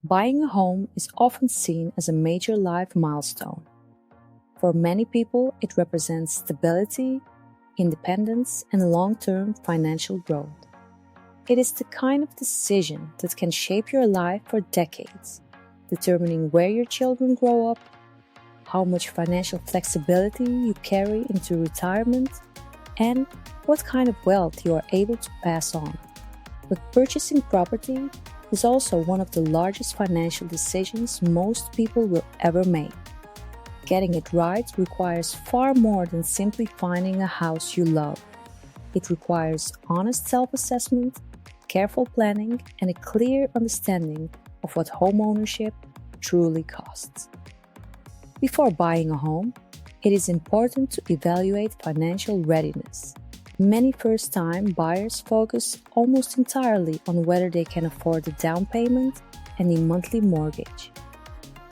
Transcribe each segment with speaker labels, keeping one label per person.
Speaker 1: Buying a home is often seen as a major life milestone. For many people, it represents stability, independence, and long-term financial growth. It is the kind of decision that can shape your life for decades, determining where your children grow up, how much financial flexibility you carry into retirement, and what kind of wealth you are able to pass on. But purchasing property is also one of the largest financial decisions most people will ever make. Getting it right requires far more than simply finding a house you love. It requires honest self-assessment, careful planning, and a clear understanding of what homeownership truly costs. Before buying a home, it is important to evaluate financial readiness. Many first-time buyers focus almost entirely on whether they can afford the down payment and the monthly mortgage.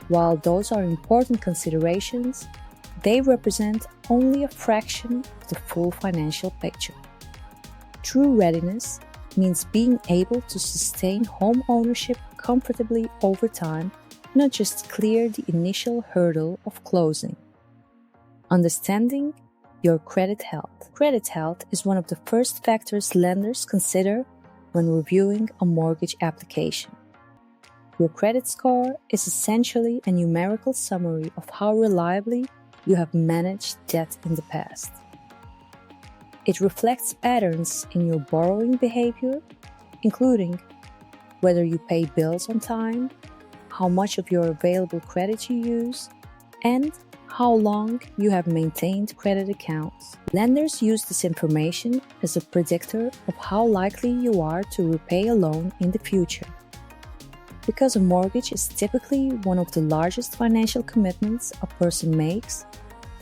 Speaker 1: While those are important considerations, they represent only a fraction of the full financial picture. True readiness means being able to sustain home ownership comfortably over time, not just clear the initial hurdle of closing. Understanding your credit health. Credit health is one of the first factors lenders consider when reviewing a mortgage application. Your credit score is essentially a numerical summary of how reliably you have managed debt in the past. It reflects patterns in your borrowing behavior, including whether you pay bills on time, how much of your available credit you use, and how long you have maintained credit accounts. Lenders use this information as a predictor of how likely you are to repay a loan in the future. Because a mortgage is typically one of the largest financial commitments a person makes,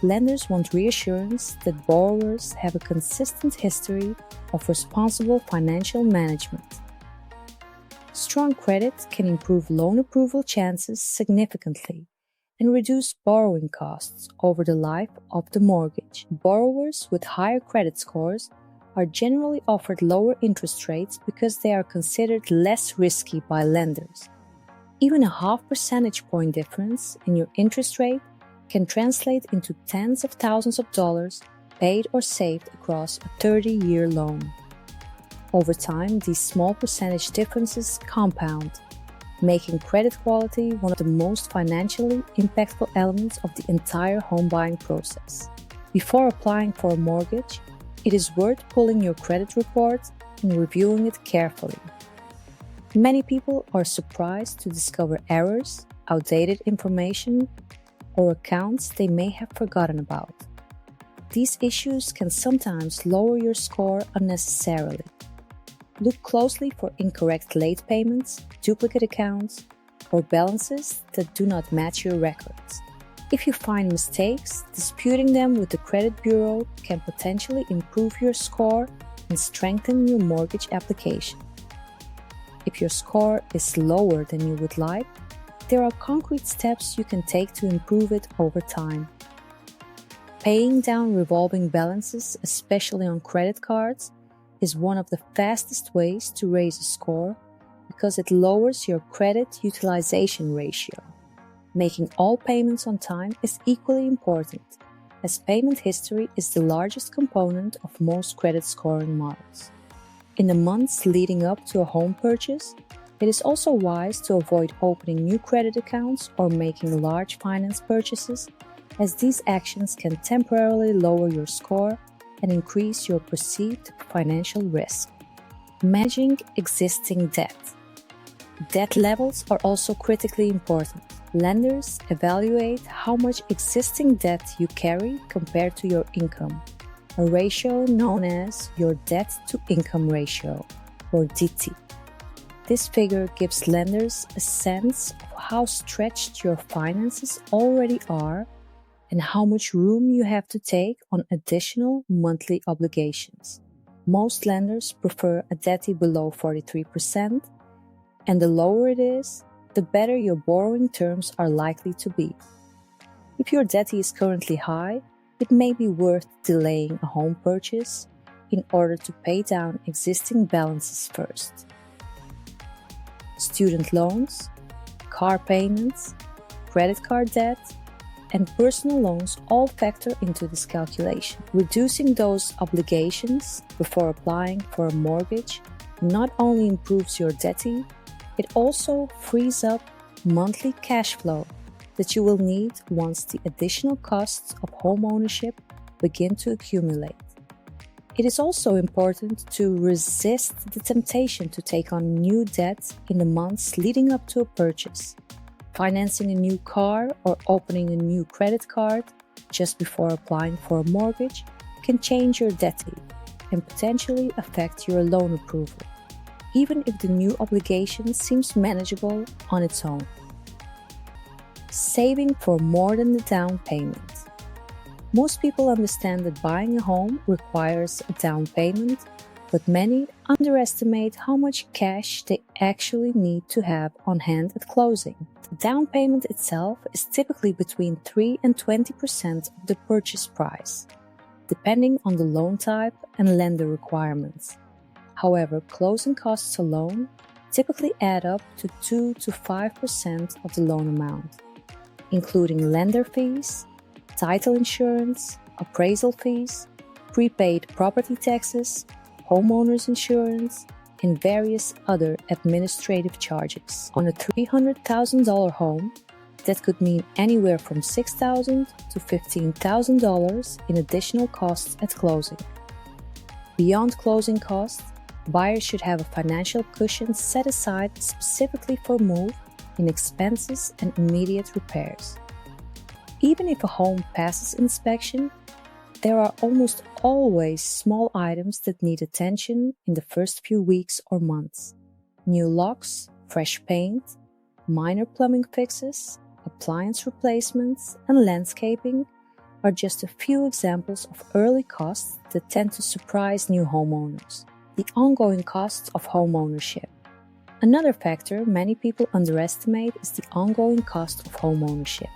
Speaker 1: lenders want reassurance that borrowers have a consistent history of responsible financial management. Strong credit can improve loan approval chances significantly and reduce borrowing costs over the life of the mortgage. Borrowers with higher credit scores are generally offered lower interest rates because they are considered less risky by lenders. Even a half percentage point difference in your interest rate can translate into tens of thousands of dollars paid or saved across a 30-year loan. Over time, these small percentage differences compound, making credit quality one of the most financially impactful elements of the entire home buying process. Before applying for a mortgage, it is worth pulling your credit report and reviewing it carefully. Many people are surprised to discover errors, outdated information, or accounts they may have forgotten about. These issues can sometimes lower your score unnecessarily. Look closely for incorrect late payments, duplicate accounts, or balances that do not match your records. If you find mistakes, disputing them with the credit bureau can potentially improve your score and strengthen your mortgage application. If your score is lower than you would like, there are concrete steps you can take to improve it over time. Paying down revolving balances, especially on credit cards, is one of the fastest ways to raise a score because it lowers your credit utilization ratio. Making all payments on time is equally important, as payment history is the largest component of most credit scoring models. In the months leading up to a home purchase, it is also wise to avoid opening new credit accounts or making large finance purchases, as these actions can temporarily lower your score and increase your perceived financial risk. Managing existing debt. Debt levels are also critically important. Lenders evaluate how much existing debt you carry compared to your income, a ratio known as your debt-to-income ratio, or DT. This figure gives lenders a sense of how stretched your finances already are and how much room you have to take on additional monthly obligations. Most lenders prefer a DT below 43%, and the lower it is, the better your borrowing terms are likely to be. If your DT is currently high, it may be worth delaying a home purchase in order to pay down existing balances first. Student loans. car payments, credit card debt, and personal loans all factor into this calculation. Reducing those obligations before applying for a mortgage not only improves your debt, it also frees up monthly cash flow that you will need once the additional costs of home ownership begin to accumulate. It is also important to resist the temptation to take on new debt in the months leading up to a purchase. Financing a new car or opening a new credit card just before applying for a mortgage can change your debt and potentially affect your loan approval, even if the new obligation seems manageable on its own. Saving for more than the down payment. Most people understand that buying a home requires a down payment, but many underestimate how much cash they actually need to have on hand at closing. The down payment itself is typically between 3 and 20% of the purchase price, depending on the loan type and lender requirements. However, closing costs alone typically add up to 2 to 5% of the loan amount, including lender fees, title insurance, appraisal fees, prepaid property taxes, homeowners insurance, and various other administrative charges. On a $300,000 home, that could mean anywhere from $6,000 to $15,000 in additional costs at closing. Beyond closing costs, buyers should have a financial cushion set aside specifically for move in expenses and immediate repairs. Even if a home passes inspection, there are almost always small items that need attention in the first few weeks or months. New locks, fresh paint, minor plumbing fixes, appliance replacements, and landscaping are just a few examples of early costs that tend to surprise new homeowners. The ongoing costs of homeownership. Another factor many people underestimate is the ongoing cost of homeownership.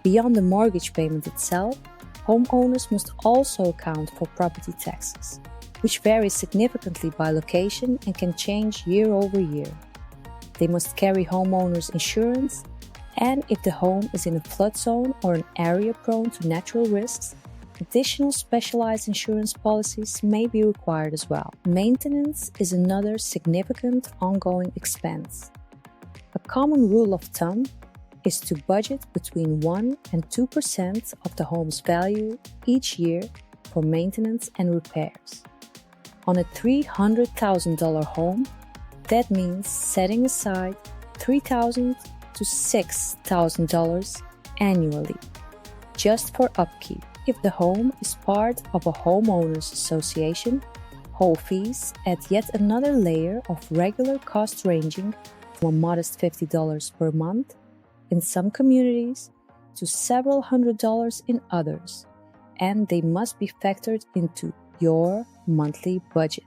Speaker 1: Beyond the mortgage payment itself, homeowners must also account for property taxes, which vary significantly by location and can change year over year. They must carry homeowners insurance, and if the home is in a flood zone or an area prone to natural risks, additional specialized insurance policies may be required as well. Maintenance is another significant ongoing expense. A common rule of thumb is to budget between 1 and 2% of the home's value each year for maintenance and repairs. On a $300,000 home, that means setting aside $3,000 to $6,000 annually just for upkeep. If the home is part of a homeowners association, whole fees add yet another layer of regular cost ranging from a modest $50 per month in some communities to several $100s in others, and they must be factored into your monthly budget.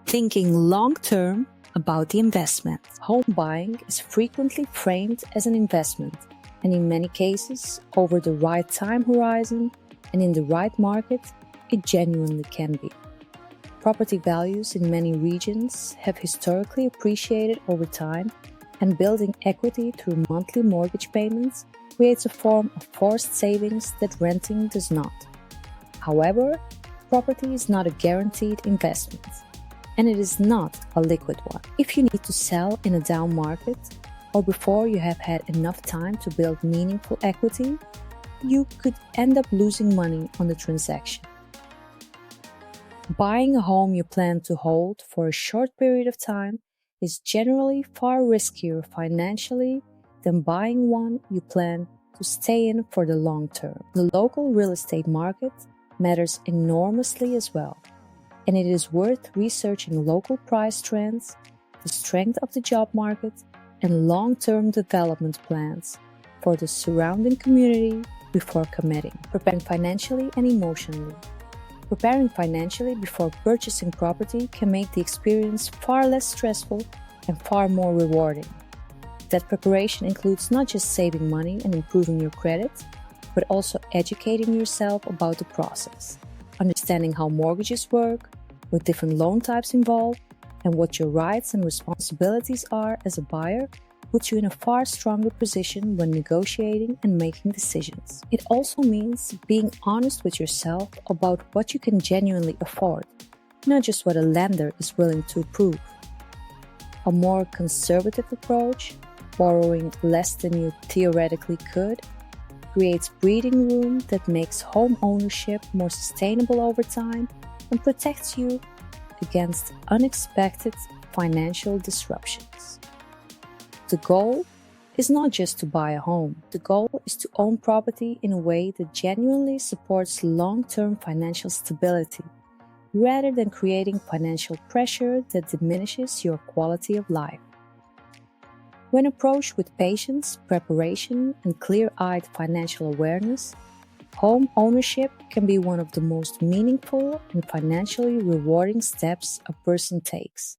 Speaker 1: Thinking long-term about the investment. Home buying is frequently framed as an investment, and in many cases, over the right time horizon and in the right market, it genuinely can be. Property values in many regions have historically appreciated over time, and building equity through monthly mortgage payments creates a form of forced savings that renting does not. However, property is not a guaranteed investment, and it is not a liquid one. If you need to sell in a down market, or before you have had enough time to build meaningful equity, you could end up losing money on the transaction. Buying a home you plan to hold for a short period of time is generally far riskier financially than buying one you plan to stay in for the long term. The local real estate market matters enormously as well, and it is worth researching local price trends, the strength of the job market, and long-term development plans for the surrounding community before committing. Preparing financially and emotionally. Preparing financially before purchasing property can make the experience far less stressful and far more rewarding. That preparation includes not just saving money and improving your credit, but also educating yourself about the process, understanding how mortgages work, with different loan types involved, and what your rights and responsibilities are as a buyer puts you in a far stronger position when negotiating and making decisions. It also means being honest with yourself about what you can genuinely afford, not just what a lender is willing to approve. A more conservative approach, borrowing less than you theoretically could, creates breathing room that makes home ownership more sustainable over time and protects you against unexpected financial disruptions. The goal is not just to buy a home. The goal is to own property in a way that genuinely supports long-term financial stability, rather than creating financial pressure that diminishes your quality of life. When approached with patience, preparation, and clear-eyed financial awareness, home ownership can be one of the most meaningful and financially rewarding steps a person takes.